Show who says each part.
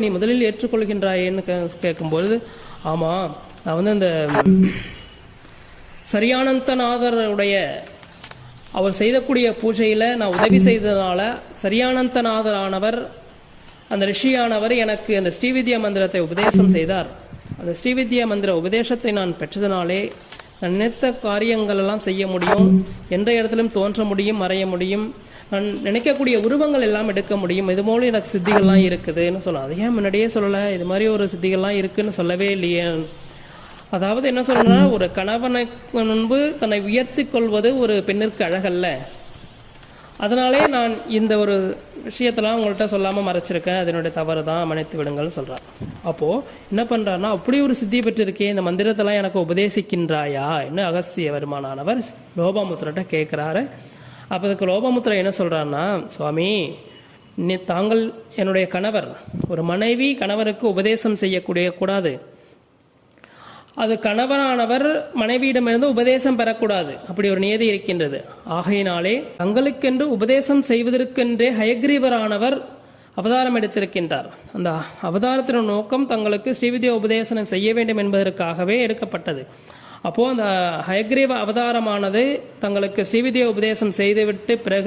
Speaker 1: நீ முதலில் ஏற்றுக்கொள்கின்றாயேன்னு கேட்கும்பொழுது, ஆமாம், நான் இந்த சரியானந்தநாதருடைய அவர் செய்யக்கூடிய பூஜையில் நான் உதவி செய்ததுனால சரியானந்தநாதரானவர் அந்த ரிஷியானவர் எனக்கு அந்த ஸ்ரீவித்யா மந்திரத்தை உபதேசம் செய்தார். அந்த ஸ்ரீவித்யா மந்திர உபதேசத்தை நான் பெற்றதுனாலே நான் நினைத்த காரியங்கள் எல்லாம் செய்ய முடியும், எந்த இடத்திலும் தோன்ற முடியும், மறைய முடியும், நான் நினைக்கக்கூடிய உருவங்கள் எல்லாம் எடுக்க முடியும். இது போல எனக்கு சித்திகள்லாம் இருக்குதுன்னு சொல்லலாம். அதை ஏன் முன்னாடியே சொல்லலை? இது மாதிரி ஒரு சித்திகள்லாம் இருக்குன்னு சொல்லவே இல்லையே. அதாவது என்ன சொல்லணும்னா, ஒரு கணவனுக்கு முன்பு தன்னை உயர்த்தி கொள்வது ஒரு பெண்ணிற்கு அழகல்ல. அதனாலே நான் இந்த ஒரு விஷயத்தெல்லாம் உங்கள்கிட்ட சொல்லாமல் மறைச்சிருக்கேன், அதனுடைய தவறு தான், மன்னித்து விடுங்கள்னு சொல்கிறார். அப்போது என்ன பண்ணுறாருன்னா, அப்படி ஒரு சித்தி பெற்றிருக்கேன், இந்த மந்திரத்தெல்லாம் எனக்கு உபதேசிக்கின்றாயா என்ன அகஸ்திய வருமானவர் லோபாமுத்திரட்ட கேட்குறாரு. அப்போ அதுக்கு லோபாமுத்திரர் என்ன சொல்கிறாருன்னா, சுவாமி, தாங்கள் என்னுடைய கணவர், ஒரு மனைவி கணவருக்கு உபதேசம் செய்யக்கூடிய கூடாது, அது கணவரானவர் மனைவியிடமிருந்து உபதேசம் பெறக்கூடாது, அப்படி ஒரு நியதி இருக்கின்றது. ஆகையினாலே தங்களுக்கென்று உபதேசம் செய்வதற்கென்றே ஹயக்ரீவரானவர் அவதாரம் எடுத்திருக்கின்றார். அந்த அவதாரத்தின் நோக்கம் தங்களுக்கு ஸ்ரீவித்யா உபதேசனம் செய்ய வேண்டும் என்பதற்காகவே எடுக்கப்பட்டது. அப்போது அந்த ஹயக்ரீவ அவதாரமானது தங்களுக்கு ஸ்ரீவித்யா உபதேசம் செய்துவிட்டு பிறகுதான்